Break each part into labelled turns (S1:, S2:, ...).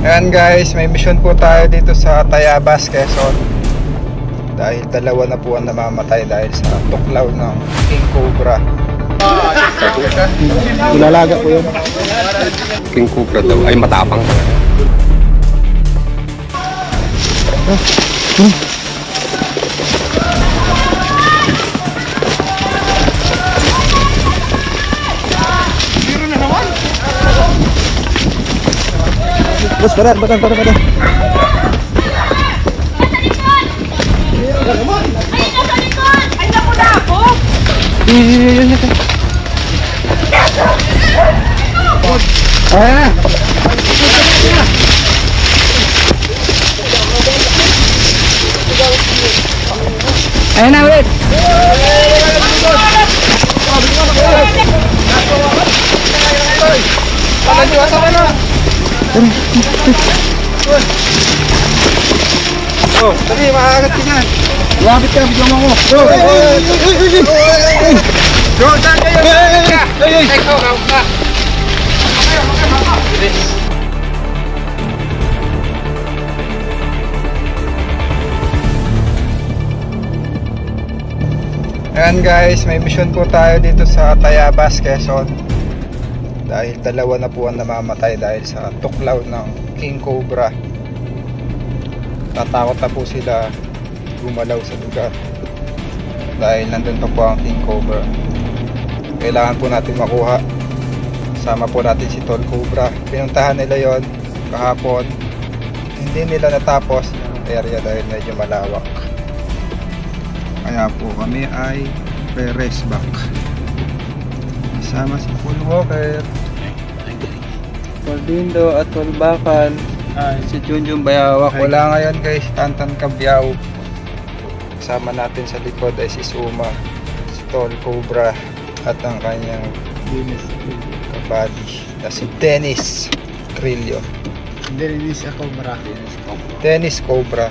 S1: Ayan guys, may mission po tayo dito sa Tayabas, Quezon. Dahil dalawa na po ang namamatay dahil sa tuklaw ng King Cobra. Bulalaga po yun.
S2: King Cobra daw ay matapang talaga.
S1: Bos, para.
S3: Ay, nasa likod! Ay, naku na ako!
S1: Ayan na ulit. Oh, dali, makakagat ka dyan. Lumapit ka, bigyan mo ako. Go! Go, dyan kayo! Ikaw, hawak ka. Ayan guys, may mission po tayo dito sa Tayabas, Quezon. Dahil dalawa na po ang namamatay dahil sa tuklaw ng King Cobra. Tatakot na po sila gumalaw sa lugar dahil nandun pa po ang King Cobra. Kailangan po natin makuha. Sama po natin si Tol Cobra. Pinuntahan nila yon kahapon. Hindi nila natapos yung area dahil medyo malawak. Kaya po kami ay re-rest back. Kasama si Paul Walker, Dindo at Tol Bakal. Si Junjun Bayawak. Wala ngayon guys, Tantan Kabyaw. Kasama natin sa likod ay si Suma, si Tol Cobra at ang kanyang kabady na si Dennis Crillo. Dennis Cobra.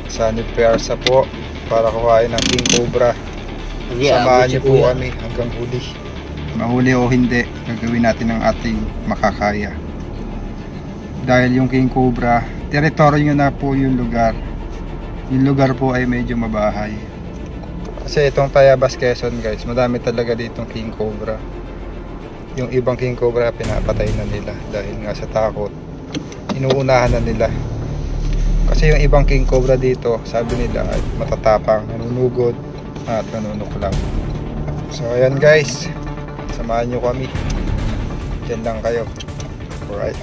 S1: Sunny Persa po para kuhain ng King Cobra. Samahan niyo po kami hanggang huli. Mahuli o hindi, gagawin natin ang ating makakaya. Dahil yung King Cobra, teritoryo na po yung lugar. Yung lugar po ay medyo mabahay. Kasi itong Tayabas, Quezon guys, madami talaga ditong King Cobra. Yung ibang King Cobra pinapatay na nila dahil nga sa takot. Inuunahan na nila. Kasi yung ibang King Cobra dito, sabi nila ay matatapang, nanunugod at nanunuklaw. So ayan guys, samahan nyo kami. Diyan lang kayo. Alright.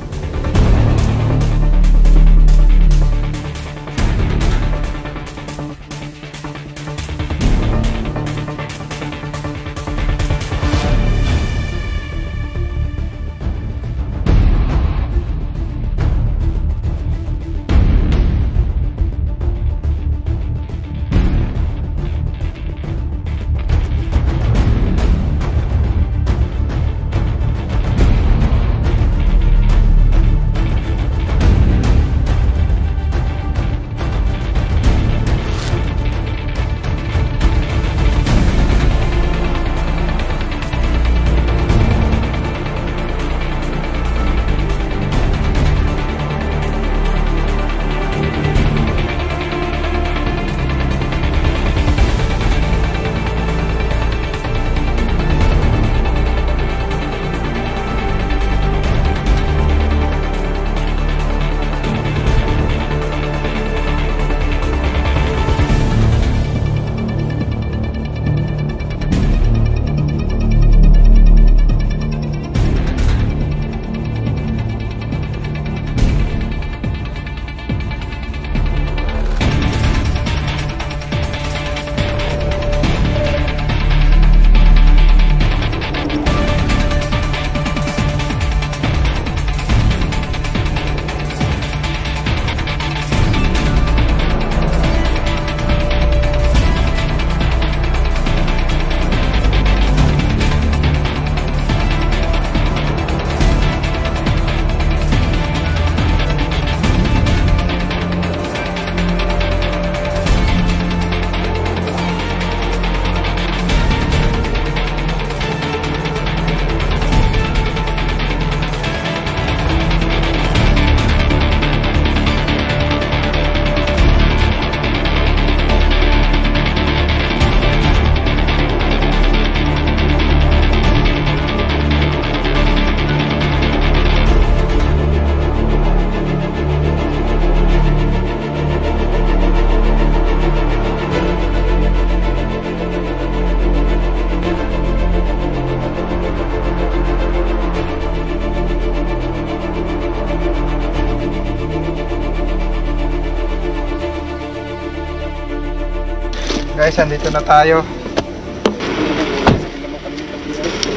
S1: guys, andito na tayo.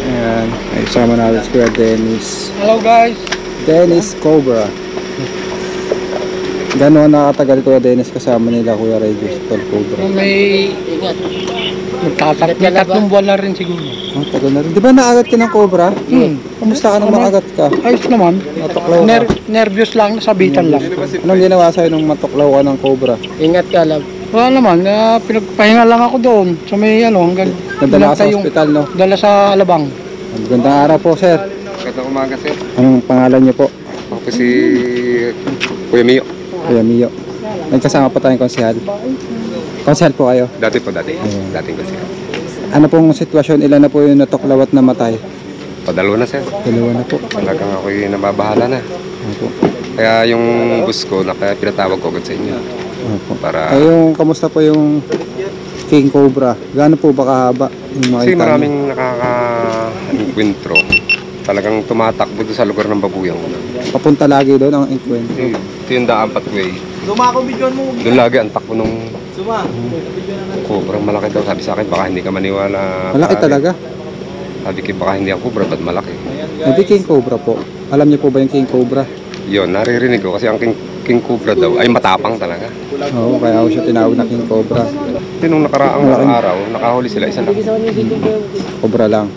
S1: Ayan, ay sama natin si Kuya Dennis.
S4: Hello guys.
S1: Dennis Cobra. Gano'n nakatagal Kuya Dennis kasama nila Kuya Regis Tol Cobra?
S4: May tatlong buwan na rin siguro.
S1: Oh, tagal na rin. Di ba naagat ka ng Cobra? Kamusta ka nang makagat ka?
S4: Ayos naman.
S1: Matuklaw ka?
S4: Nervyos lang, nasabitan lang.
S1: Anong ginawa sa'yo nung matuklaw ka ng Cobra?
S4: Ingat ka lang. Wala naman, pinagpahinga lang ako doon. So may hanggang
S1: Nadala ka sa ospital, no?
S4: dala sa Alabang.
S1: Magandang araw po, sir.
S2: Magandang umaga, sir.
S1: Anong pangalan niyo po?
S2: Ako po si Kuya Mio.
S1: Kuya Mio. Nagkasama pa tayong konsehal. Konsehal po kayo?
S2: Dati po, dati.
S1: Ayun.
S2: Dating kasi.
S1: Ano pong sitwasyon? Ilan na po yung natuklaw at namatay?
S2: Padalo na, sir.
S1: Dalawa na po.
S2: Talagang ako'y nababahala na.
S1: Opo.
S2: Kaya yung bus ko, pinatawag ko agad sa inyo.
S1: Opo.
S2: Para...
S1: Ay, kamusta po yung King Cobra? Gaano po ba kahaba? Yung
S2: Kasi
S1: makita
S2: maraming nakaka-encuentro. Talagang tumatakbo doon sa lugar ng babuyang ko.
S1: niyo? Papunta lagi doon ang encuentro.
S2: Ito yung daan pathway. Doon lagi ang takbo ng Cobra. Malaki daw. Sabi sa akin, baka hindi ka maniwala.
S1: Malaki talaga.
S2: Sabi ko, baka hindi ang Cobra, ba't malaki?
S1: Hindi King Cobra po. Alam niyo po ba yung King Cobra?
S2: Yun, naririnig ko kasi ang King Cobra daw ay matapang talaga.
S1: Oo, kaya ako siya tinawag na King Cobra.
S2: Kasi nung nakaraang araw, nakahuli sila isa lang.
S1: Cobra lang.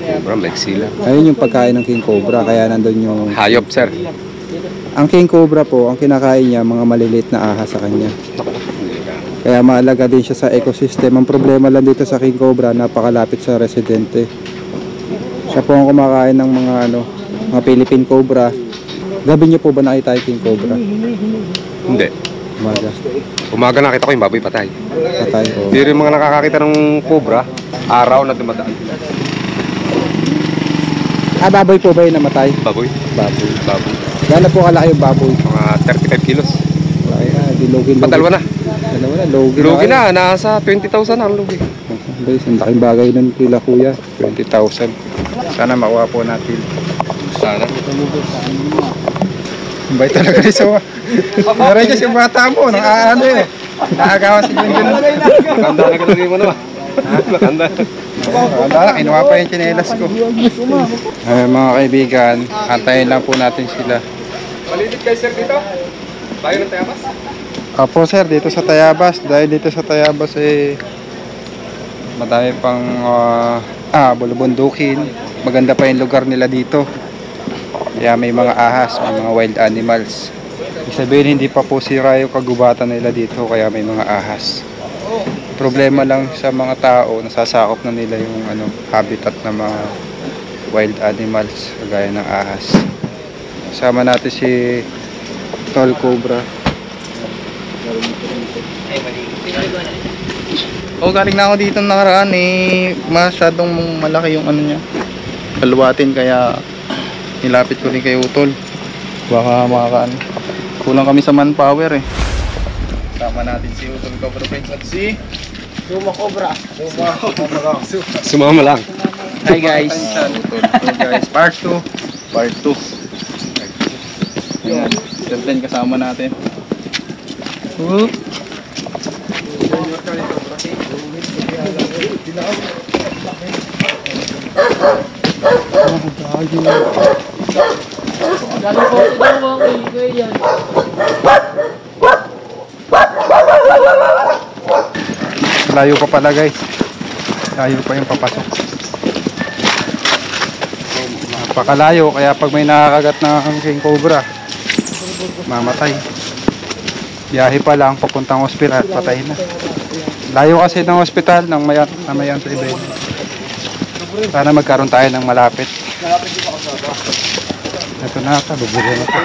S2: Cobra, maiksi lang.
S1: Ayun yung pagkain ng King Cobra, kaya nandun yung...
S2: Hayop, sir.
S1: Ang King Cobra po, ang kinakain niya, mga maliliit na ahas sa kanya.
S2: Naku, hindi ka.
S1: Kaya maalaga din siya sa ecosystem. Ang problema lang dito sa King Cobra, napakalapit sa residente. Siya po ang kumakain ng mga mga Philippine Cobra. Gabi niyo po ba nakita yung King Cobra?
S2: Hindi.
S1: Umaga.
S2: Umaga nakita ko yung baboy patay.
S1: Patay o.
S2: Pero yung mga nakakakita ng Cobra, araw na dumadaan sila.
S1: Baboy po ba yung namatay?
S2: Baboy?
S1: Baboy.
S2: Baboy.
S1: Gano'n po kalaki yung baboy?
S2: Mga 35 kilos.
S1: Di lugi.
S2: Padalwa na.
S1: Dalawa na, lugi na.
S2: Lugi
S1: kayo.
S2: na, nasa 20,000 ang lugi.
S1: Guys, ang laking bagay nun kila kuya. 20,000. Sana makuha po natin.
S2: Sana.
S1: Bay talaga rin sa mga. Naray dyan yung bata mo. Nang eh. Naagawa si Junjun.
S2: Makanda na kalagay mo naman. Makanda.
S1: Wala, kinuha pa yung chinelas ko. Mga kaibigan, antayin lang po natin sila.
S2: Malilit kayo, sir, dito? Bayo ng Tayabas?
S1: Apo sir, dito sa Tayabas. Dahil dito sa Tayabas madami pang bulubundukin. Maganda pa yung lugar nila dito. Kaya may mga ahas, may mga wild animals. Ibig sabihin hindi pa po sira yung kagubatan nila dito, kaya may mga ahas. Problema lang sa mga tao, nasasakop na nila yung habitat ng mga wild animals kagaya ng ahas. Kasama natin si Tol Cobra. Galing na ako dito nakaraan masyadong malaki yung niya. Kaluwatin, kaya nilapit ko rin kay Utol. Baka kulang kami sa manpower Sama natin si Utol Cobra Friends at si
S4: Suma Cobra.
S2: Sumama lang.
S4: Hi guys.
S1: Utol guys, part 2. Part 2. Ayan, then kasama natin. Layo pa pala guys. Layo pa yung papasok. Napakalayo, kaya pag may nakakagat ng King Cobra, mamatay. Biyahe pa lang papuntang ospital, patay na. Layo kasi ng ospital ng Mayan sa Ibay. Sana magkaroon tayo ng malapit. Ito na ata, bubuli na ito.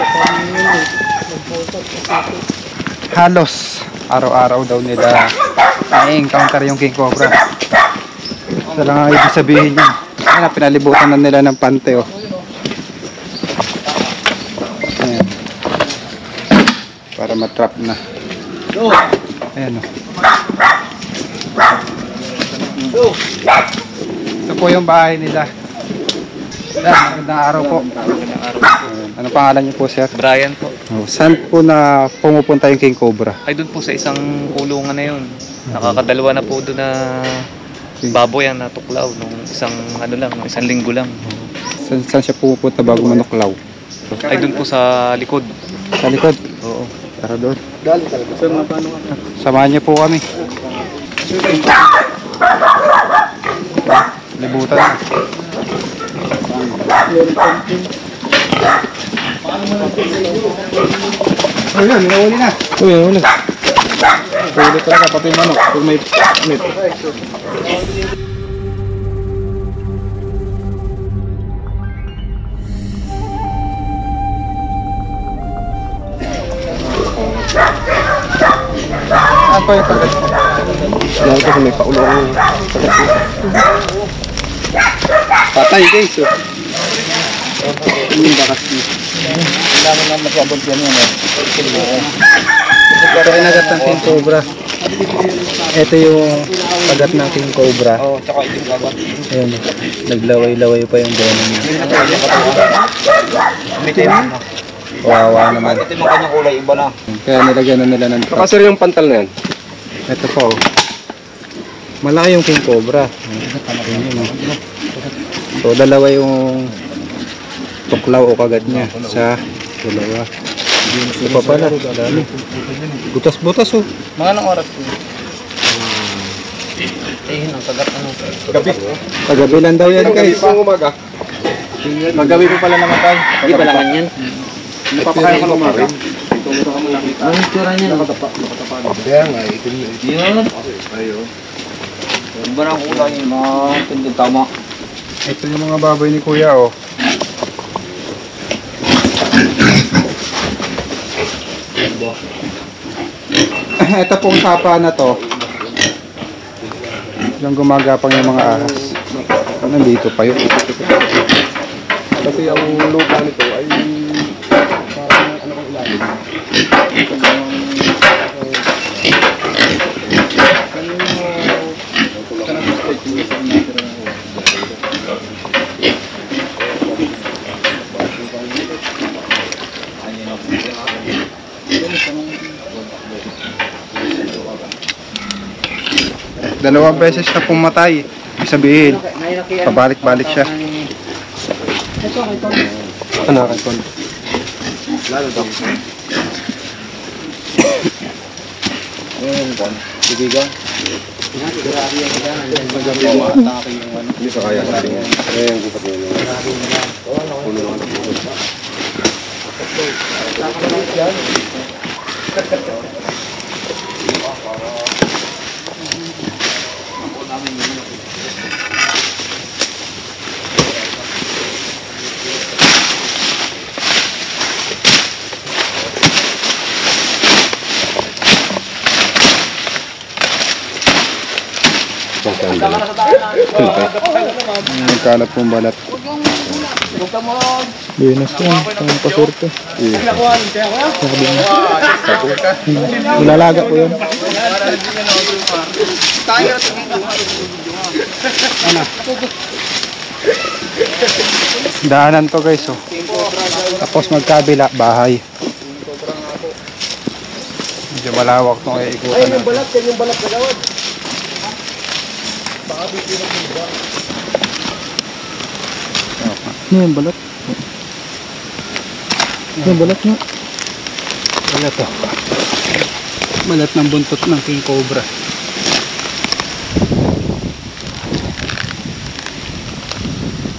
S1: Halos araw-araw daw nila na-encounter yung King Cobra. Ito lang ang ibig sabihin yun. Ayan, pinalibutan na nila ng pante Ayan. Para matrap na. Ayan Ito po yung bahay nila. Magandang araw po. Ano pangalan niyo po, sir?
S5: Brian po.
S1: Saan po na pumupunta yung King Cobra?
S5: Ay doon po sa isang kulungan na yun. Nakakadalawa na po doon na baboy ang natuklaw nung isang linggo lang.
S1: Saan siya pupunta bago manuklaw?
S5: Ay doon po sa likod.
S1: Sa likod?
S5: Oo.
S1: Tara doon. Samahan niyo po kami. Libutan na. Oh yan, nahuli na.
S4: Uy, ulit.
S1: Huli talaga, pati manok. Kung may meat. Apa yung kagat? Dahil kasi may paulo ang kagat. Patay guys. Hindi bakas niya. Kailangan nga masyabot yan yun. Ito inagat ng King Cobra. Ito yung kagat ng King Cobra. Oo, tsaka ito yung kagat. Ayan, naglaway-laway pa yung bono niya. Bitin. Kawawa naman. Ito yung kanyang kulay, iba na. Kaya nilagyan na nila ng truck.
S2: Saka sir yung pantal na yan.
S1: Ito po. Malaki yung King Cobra. Ayan, so dalawa yung tuklaw o kagat niya sa dalawa. Ito pa pala. Butas-butas oh.
S5: Mga anong oras po? Ang kagat
S1: Gabi. Kagabi lang daw yan guys.
S2: Pang umaga.
S1: Magabi pa pala namatay.
S5: Hindi balangan yan.
S1: Napapakain ka ng umaga.
S5: Ang tsura niyan.
S2: Kaya nga, itim na itim.
S5: Yun.
S2: Ayun.
S5: Ang barang kulay yung mga tindog tama.
S1: Ito yung mga baboy ni Kuya oh. Ito pong tapa na to. Yung gumagapang yung mga ahas. Nandito pa yun.
S2: Kasi ang lupa nito ay parang ano kong ilalim.
S1: Dalawang beses na pumatay. Ibig sabihin, pabalik-balik siya.
S2: Anakan ko. Lalo daw. Sige ka. Hindi sa kaya sa tingin. Yung gupat mo yung puno lang.
S1: Nagkalat pong balat. Binas yan. Ang pasurto. Ilalaga po yun. Daanan to guys oh. Tapos magkabila bahay. Medyo malawak itong iikutan natin.
S2: Yung balat na gawad.
S1: Ano yung balat? Ano yung balat nyo? Balat oh. Balat ng buntot ng King Cobra.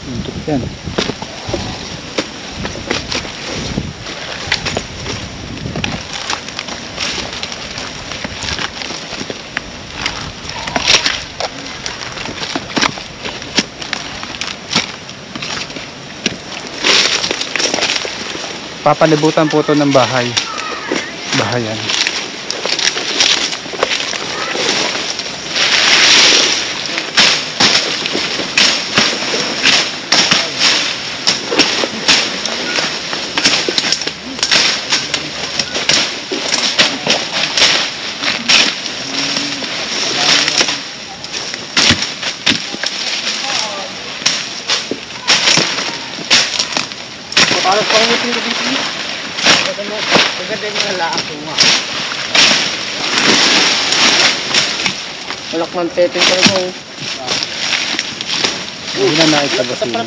S1: Buntot yan. Papalibutan po ito ng bahay. Bahayan.
S5: Para pang meeting ko dito. Maganda yung laak ko nga.
S4: Malak ng teteng ko ito. Hindi na naitabasin.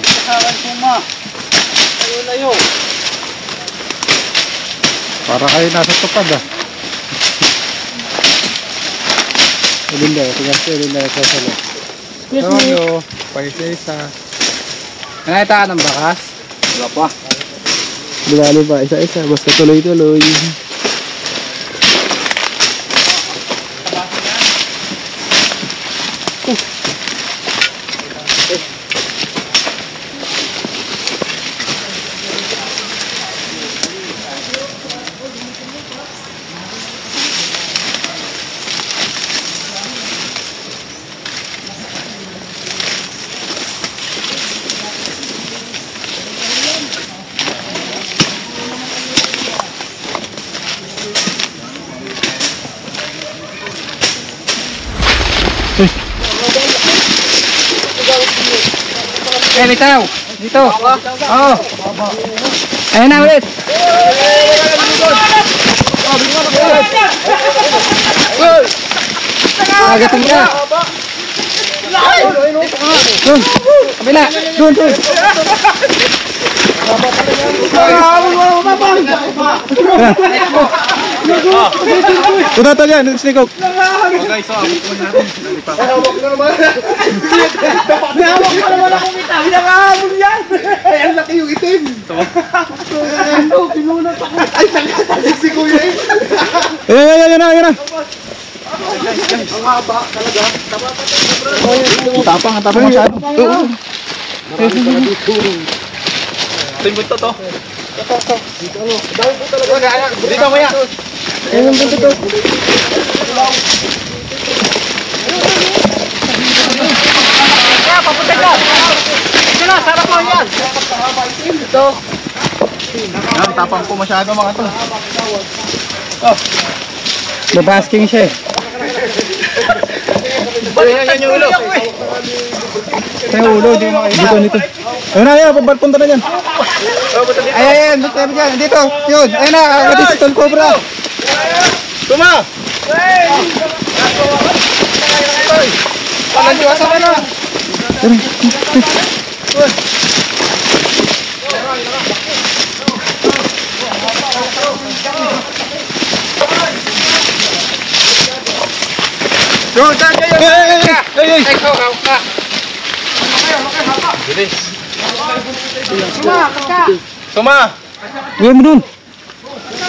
S4: Para kayo nasa tupad ah. Elinda, tingnan si Elinda sa salo. Yes, hello. Paisa-isa. Nakita ka ng bakas?
S2: Wala pa.
S4: Dali pa, isa-isa. Basta tuloy-tuloy. Eh, bitaw! Dito! Oo! Ayun na ulit! Agatin ka! Doon! Kabila! Doon! Doon! Udah yan! Snikok!
S1: Okay, so abot mo natin.
S3: Hawak mo naman akong kita. Pinakahabol yan. Ay, ang laki yung itim. Ano, pinunat ako. Ay, nakatasin si Kuya eh.
S4: Ayan na!
S3: Ang haba talaga.
S4: Tapang masyado.
S1: Timbot to.
S3: Dahil po talaga.
S1: Dito Kuya.
S4: Ayun yung to.
S3: Kaya, papunta ka. Ito na, sarap mo yan. Ito.
S1: Yan, tapang po masyado mga to.
S4: Babasking siya eh.
S1: Yan yung ulo.
S4: Yung ulo, dito. Ayun na, punta na dyan. Ayan, dito. Yun, ayun na, agad si Tol Cobra.
S1: Tuma! Palandiwasan ka na. Yun, saan kayo? Hey! Bilis. Tuma!
S4: Gawin mo dun.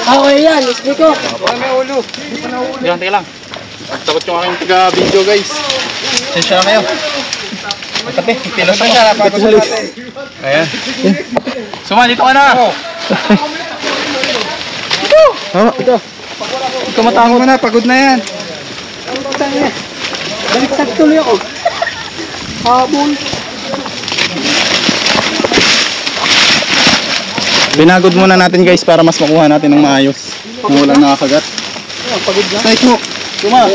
S3: Okay yan, isli ko.
S1: Yan, teka lang. Takot yung aking taga-video guys. Sensya na kayo. Pati, pilos na siya. Napagod sa natin. Ayan. Suma, dito ka na.
S4: Ito. Ikaw matango na, pagod na yan.
S3: Baliktad tuloy ako. Habol.
S4: Binagod muna natin guys para mas makuha natin ng maayos. Kung walang nakakagat.
S3: Pagod na.
S4: Nice mo. Tuma.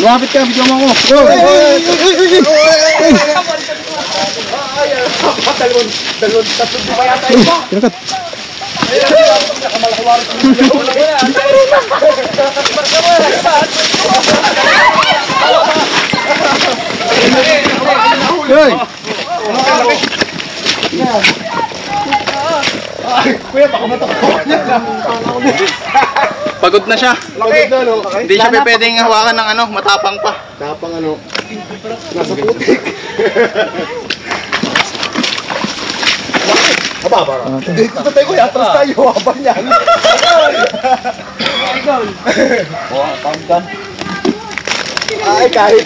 S4: Lumapit ka, bigyan mo ako. Go!
S3: Dalon, tatlo pa yata ito.
S4: Tinakat. Hoy!
S3: Kuya, baka matakot niya.
S1: Pagod na siya.
S3: Pagod na, no?
S1: Hindi siya pwedeng hawakan ng ano, matapang pa.
S3: Tapang ano. Nasa putik. Aba, para. Dito tayo, kuya. Atras tayo. Habang yan. Ay, kahit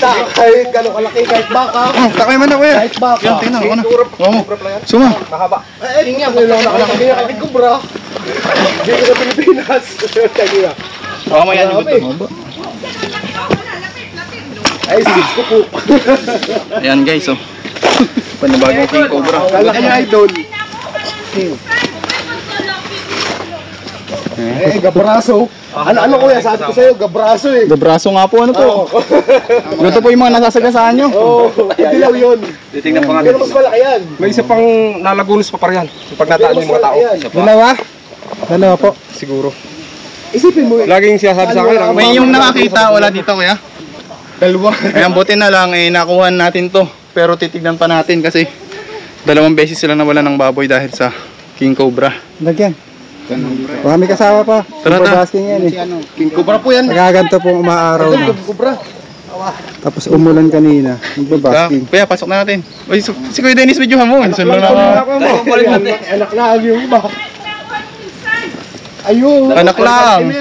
S3: gano'ng kalaki, kahit baka.
S4: Takay mo na kuya.
S3: Kahit baka.
S4: Yan, tingnan ako na. Oo.
S3: Yan.
S4: Suma.
S3: Mahaba. Eh, tingnan mo. Hindi na kapit ko, bro. Hindi ko sa Pilipinas. Kaya.
S1: Baka mo yan yung buto.
S3: Ay, sis ko po.
S1: Ayan guys, oh. Panibagong King Cobra.
S3: Kala kaya idol. Eh, gabraso. Ano kuya, sabi ko sa'yo, gabraso eh.
S4: Gabraso nga po, ano po? Ito po yung mga nasasagasaan nyo.
S3: Oo, dilaw yun.
S2: Titingnan pa nga
S3: Pero mas malaki yan.
S2: May isa pang nalagunos pa pa yan. Pag nataan yung mga tao.
S4: Dalawa? Dalawa po.
S2: Siguro.
S3: Isipin mo yun.
S2: Laging sinasabi sa akin.
S1: May yung nakakita, wala dito kuya.
S3: Dalawa. Ayan, buti na lang nakuha natin to. Pero titignan pa natin kasi 2 beses sila nawala ng baboy dahil sa King Cobra.
S4: Lagyan. Baka may kasama pa.
S3: Tara,
S4: Super
S3: tara.
S4: basking yan eh.
S3: King Cobra po yan.
S4: Nagaganto pong umaaraw na.
S3: Cobra.
S4: Tapos umulan kanina. Nagbabasking.
S3: Kuya, pasok na natin. Uy, si Kuya Dennis, videohan mo. Anak lang yung iba. Ayun. Anak lang.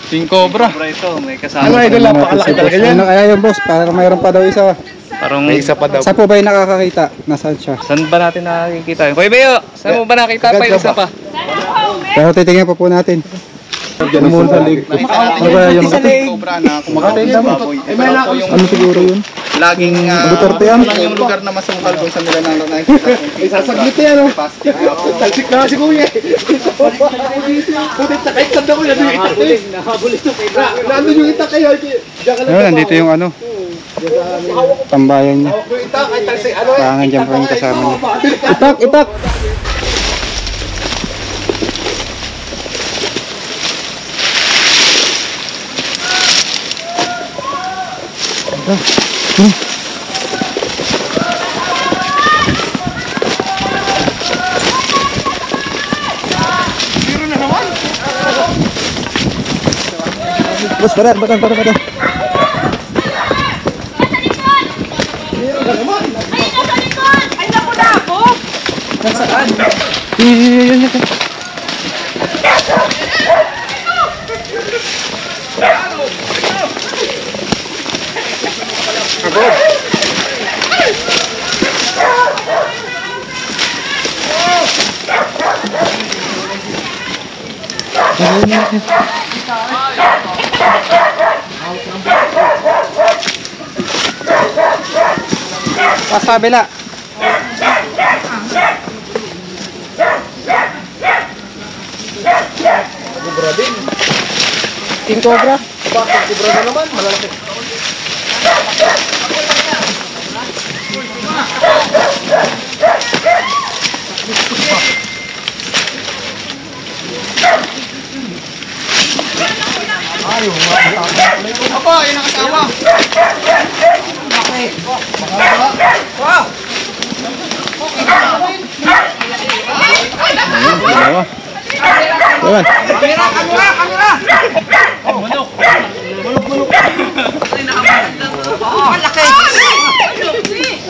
S3: King Cobra.
S5: ito, may kasama.
S3: Ano idol, napakalaki talaga yan.
S4: Ayun boss, parang mayroon pa daw isa.
S5: Parang,
S3: May isa pa daw.
S4: Saan po ba yung nakakakita? Nasaan siya?
S5: saan ba natin nakikita? Kuya Beo, saan mo ba nakita pa yung isa pa?
S4: Pero titingnan pa po natin. Umulan sa lig. Ano ba yung
S3: King Cobra na kumakain ng baboy.
S4: ano siguro yun?
S3: Laging
S4: Duterte yan?
S3: lang yung lugar na masungkal kung saan nila nakikita. Isasaglit yan, no? Talsik na si Kuya. Putit sa kahit sanda ko yan. Nakabulit ito. Nandun yung ita kayo.
S4: Ayun, nandito yung ano. Tambayan niya.
S3: Yung ita, kahit talsik. Ano eh?
S4: Parang dyan pa yung kasama niya. Itak, itak! Bos, badar.
S6: Ay, naku na ako!
S4: Pas kabila. King Cobra.
S3: Cobra na naman, malalaki. Apa, yun ang asawa.
S4: Ayun.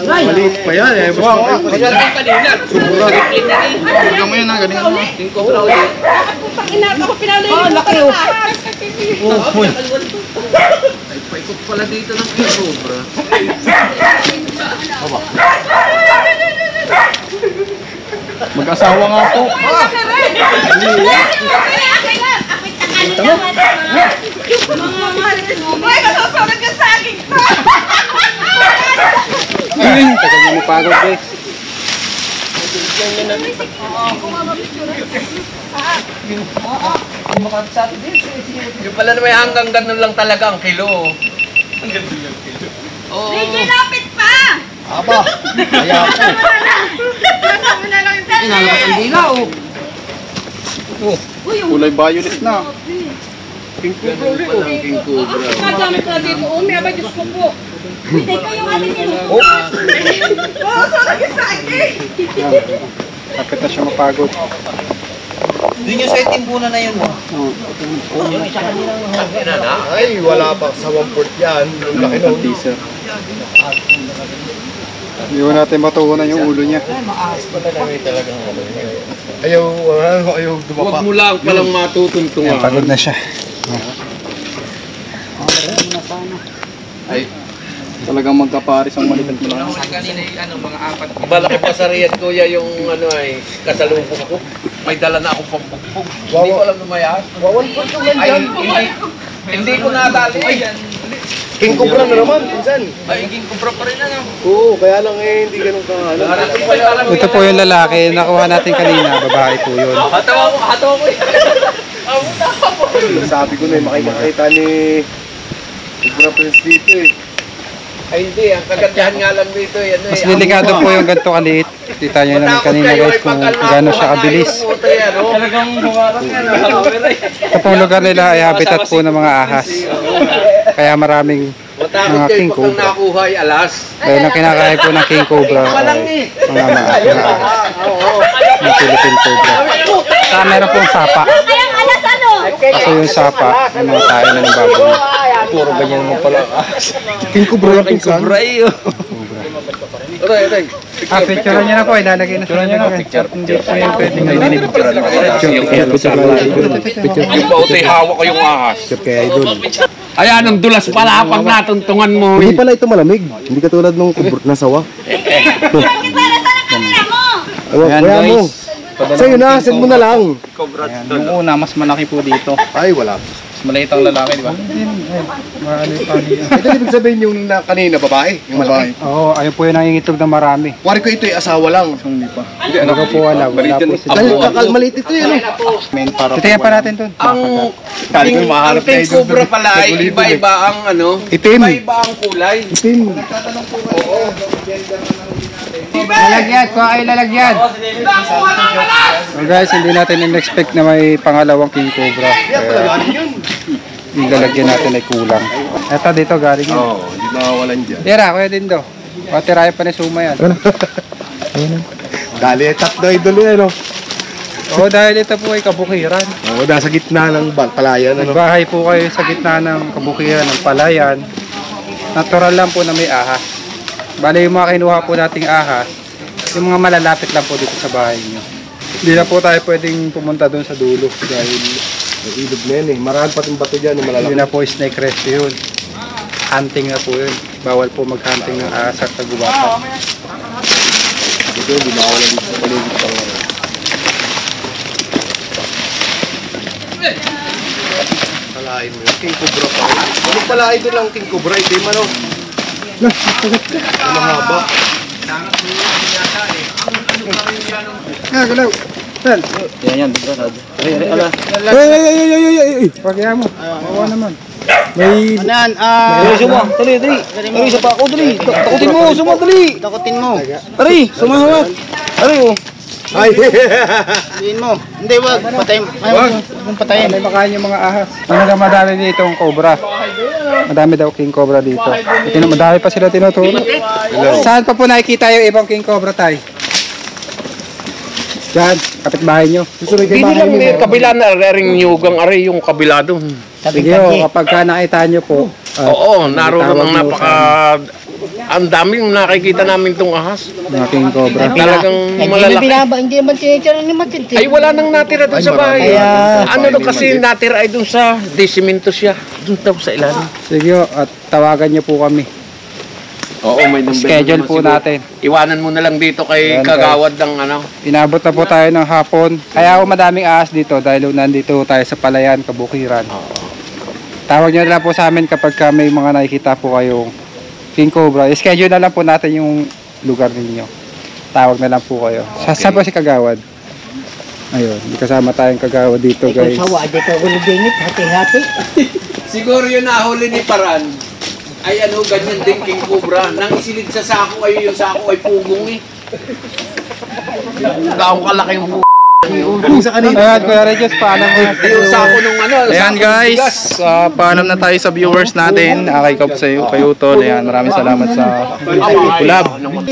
S3: Maliit pa yan eh. Basta Bigyan mo yan ha, galingan mo.
S6: Putang ina ako, pinalo yung laki oh.
S5: Paikot pala dito ng King Cobra.
S3: Mag-asawa nga po.
S6: Uy, masusunod ka sa akin pa!
S4: Tagal mo mapagod guys.
S5: Yung pala may hanggang ganun lang talaga ang kilo.
S6: Sige, lapit pa!
S3: Aba, kaya po.
S6: Kasama na lang yung dali!
S3: Kulay violet na.
S5: King Cobra.
S6: Kadamit na dito, umi, aba, Diyos ko po. Hindi kayo aling ino. Oo, sunod ka sa akin!
S4: Kapit na siya mapagod.
S3: Ay, wala pa sa 1/4 yan. Ang laki nun.
S4: Teaser. Hindi mo natin matuhunan yung ulo niya.
S3: Ayaw dumapa.
S2: Huwag mo lang palang matutuntungan.
S4: Pagod na siya.
S3: Ay, talagang magkaparis ang malikat mo lang.
S5: Kanina yung mga apat.
S2: Malaki pa sa riyan, kuya, yung ay kasalubong ko. May dala na akong pampugpog. Hindi ko alam lumayas. Ay, hindi ko nadali.
S3: King Cobra na naman, pinsan.
S5: Ay, King Cobra pa rin ano.
S3: Oo, kaya lang hindi ganun ka.
S4: Ito po yung lalaki. Nakuha natin kanina. Babae po yun.
S5: Hatawa ko
S3: Sabi ko na makikita ni Cobra Prince dito eh.
S2: Ay hindi, ang kagandahan nga lang dito yan.
S4: Mas delikado po yung ganito kaliit. Kita nyo naman kanina guys kung gaano siya kabilis.
S2: Talagang humarang yan.
S4: Ito pong lugar nila ay habitat po ng mga ahas. Kaya maraming mga king
S2: Pag
S4: cobra.
S2: nakuha ay alas.
S4: Dahil na kinakain po ng king cobra ay mga ahas. Yung Philippine cobra. Saka meron pong sapa.
S6: Kayang alas ano?
S4: Kasi yung sapa, yung mga tayo na ng baboy.
S2: Puro ganyan mo pala.
S3: King Cobra yung pinsan.
S2: Aray.
S4: Picture niya na po, ilalagay na sa picture. Hindi po yung pwedeng
S2: Yung bautay hawak ko yung ahas.
S3: Kaya idol.
S2: Ayan, ang dulas pala pag natuntungan mo.
S3: Hindi pala ito malamig. Hindi katulad nung na sawa.
S6: Bakit para sa kamera mo?
S3: Ayan, kaya mo. Sa'yo na, send mo na lang.
S5: Yung una, mas malaki po dito.
S3: Ay, wala.
S5: Mas maliit ang lalaki, di ba?
S3: Ito ibig sabihin yung na kanina, babae. Yung babae.
S4: Oo, ayun po yung nangingitog na marami.
S3: Wari ko ito ay asawa lang.
S4: Hindi ko po alam, wala po sila.
S3: Maliit ito yun.
S4: Titingnan pa natin doon.
S2: Ang king cobra pala ay iba-iba ang ano,
S3: Itim.
S2: iba-iba ang kulay.
S3: Itim.
S4: Lalagyan, kuha kayo lalagyan. So guys, hindi natin in-expect na may pangalawang king cobra. Kaya yung lalagyan natin ay kulang. Eto dito galing yun.
S3: Oo, hindi makawalan dyan.
S4: Tira, kuya din do. Patirayan pa ni Suma yan.
S3: Dali, tatlo idol yun, ano?
S4: Oo, dahil ito po ay kabukiran.
S3: Oo, nasa gitna ng palayan, ano?
S4: Nagbahay po kayo sa gitna ng kabukiran ng palayan. Natural lang po na may ahas. Bale yung mga kinuha po nating ahas, yung mga malalapit lang po dito sa bahay niyo. Hindi na po tayo pwedeng pumunta doon sa dulo dahil
S3: May ilog na yan eh. Marami pa itong bato dyan, yung
S4: hindi
S3: malalaki.
S4: na po snake rescue yun. Hunting na po yun. Bawal po mag-hunting ng ahas at kagubatan.
S3: Ito, hindi makawalan dito sa paligid pa nga. Palain mo yun. King Cobra pa. Ano pala ito lang King Cobra? Ito yung ano? Ang mahaba.
S4: Galaw! Sal!
S5: Yan, bigla. Ala.
S3: Ay!
S4: Pagkaya mo. Bawa naman.
S3: May...
S5: Dali, suma. Dali. Dali, sa pa ako, dali. Takutin mo, suma, dali. Takutin mo. Dali, sumahawat. Dali, oh.
S3: Ay!
S5: Diin mo. Hindi, wag. Patayin. Wag. Patayin.
S4: May makain yung mga ahas. Talaga madami dito ang cobra. Madami daw king cobra dito. Madami pa sila tinuturo. Saan pa po nakikita yung ibang king cobra tayo? Diyan, kapitbahay nyo.
S3: Susunod kay
S2: Hindi
S3: bahay
S2: lang
S3: mo.
S2: may kabila na ring nyugang ari yung kabila doon.
S4: Sige o, kapag ka nakita nyo po.
S2: Oo, naroon
S4: tawag
S2: ang
S4: mo
S2: napaka... Ang daming nakikita namin itong ahas.
S4: Mga king cobra.
S2: Talagang malalaki.
S7: Hindi naman tinitira ni Matindi.
S2: Ay, wala nang natira doon sa bahay.
S7: Kaya-
S2: Ano doon kasi natira ay doon sa desiminto siya. Doon daw sa ilalim.
S4: Sige o, at tawagan nyo po kami.
S2: Oo, may number.
S4: Schedule po natin.
S2: Iwanan mo na lang dito kay
S4: Yan,
S2: Kagawad ng ano.
S4: Inabot na po tayo ng hapon. Kaya ako madaming ahas dito dahil nandito tayo sa Palayan, Kabukiran. Tawag nyo na lang po sa amin kapag may mga nakikita po kayong king cobra. I-schedule na lang po natin yung lugar ninyo. Tawag na lang po kayo. Saan po si Kagawad? Ayun, may kasama tayong Kagawad dito guys.
S7: Ikaw sawa, dito ulo dinit, hati-hati.
S2: Siguro yung nahuli ni Paran ay ano, ganyan din king cobra. Nang isilid sa sako ay yung sako ay pugong eh. Gaong kalaki yung pugong.
S3: Sa kanina.
S4: Ayan, Kuya Regis, paalam mo.
S2: Yung sako nung ano.
S5: Ayan
S2: sako ng
S5: guys,
S2: bigas.
S5: paalam na tayo sa viewers natin. Kay Kap sa iyo, kay Utol. Ayan, maraming salamat sa collab.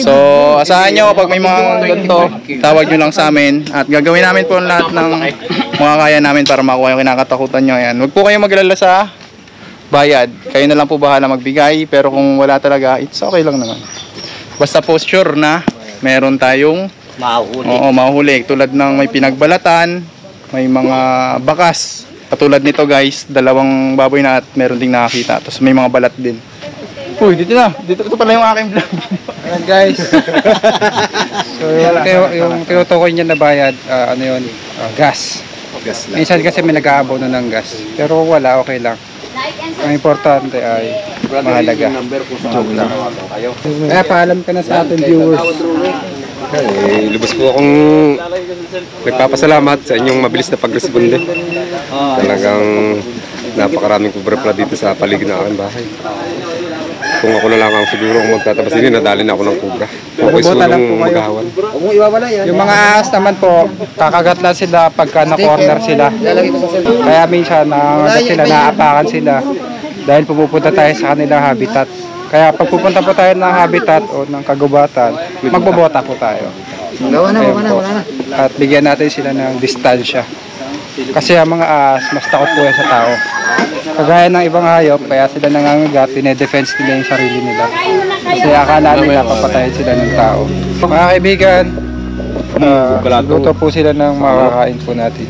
S5: So, asahan nyo kapag may mga ganito, tawag nyo lang sa amin. At gagawin namin po ang lahat ng mga kaya namin para makuha yung kinakatakutan nyo. Ayan, huwag po kayong mag-alala sa bayad. Kayo na lang po bahala magbigay. Pero kung wala talaga, it's okay lang naman. Basta po sure na meron tayong
S7: Mauuli.
S5: oo, mahuhuli. Tulad ng may pinagbalatan, may mga bakas. Katulad nito guys, dalawang baboy na at meron ding nakakita. Tapos may mga balat din. Uy, dito na. Ito pala yung aking vlog.
S4: Ayan guys. So yung tinutukoy niya na bayad, ano yun, gas.
S3: Gas lang.
S4: Minsan kasi may nag-aabono ng gas. Pero kung wala, okay lang. Ang importante ay mahalaga. Joke lang. Kaya paalam ka na sa ating viewers.
S8: Lubos po akong nagpapasalamat sa inyong mabilis na pagresponde. Talagang napakaraming kubra pala dito sa paligid ng aking bahay. Kung ako na lang ang siguro ang magtatabas din, nadali na ako ng cobra. Okay,
S4: Bubuta lang po kayo.
S8: maghahawan.
S3: Huwag mong iwawala yan.
S4: Yung mga ahas naman po, kakagat lang sila pagka na-corner sila. Kaya minsan nakagat sila, naapakan sila dahil pupunta tayo sa kanilang habitat. Kaya pag pupunta po tayo ng habitat o ng kagubatan, magbobota po tayo. Ayun po. At bigyan natin sila ng distansya. Kasi ang mga ahas, mas takot po yan sa tao. Kagaya ng ibang hayop, kaya sila nangangagat, dinedefense nila yung sarili nila. Kasi akala nila papatayin sila ng tao. Mga kaibigan, luto po sila ng makakain po natin.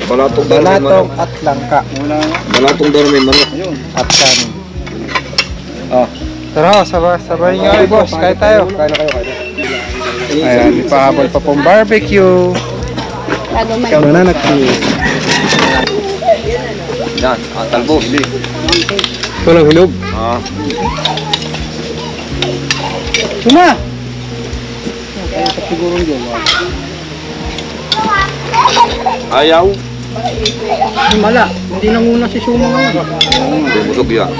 S4: Balatong at langka.
S1: Balatong daw may manok.
S4: At kanin. Tara, sabay nga boss, kain tayo. Ayan, ipahabol pa pong barbecue. Ikaw na nag-cheese.
S8: Yan, talbo.
S4: Ito lang hinog. Suma!
S8: Ayaw.
S7: Mala, hindi nanguna si Suma ngayon.
S8: Busog yan.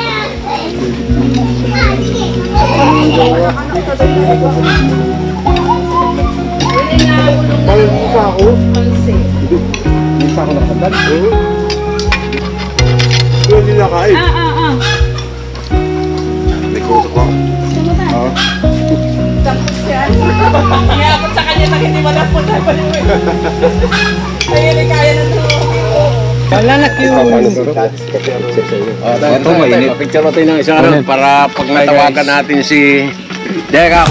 S3: Hindi na kain.
S8: May kusok ako.
S6: Iyabot sa kanya na hindi malapot sa baliwin. Kaya kaya na
S7: Wala na
S2: Ito, mainit. Picture natin ng isang araw para pag natawagan natin si Deka.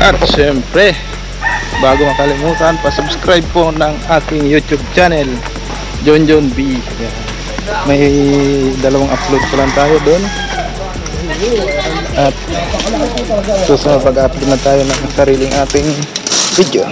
S5: At syempre, bago makalimutan, pa-subscribe po ng ating YouTube channel, John B. Yan. May 2 upload pa lang tayo doon. At susunod pag-upload na tayo ng sariling ating video.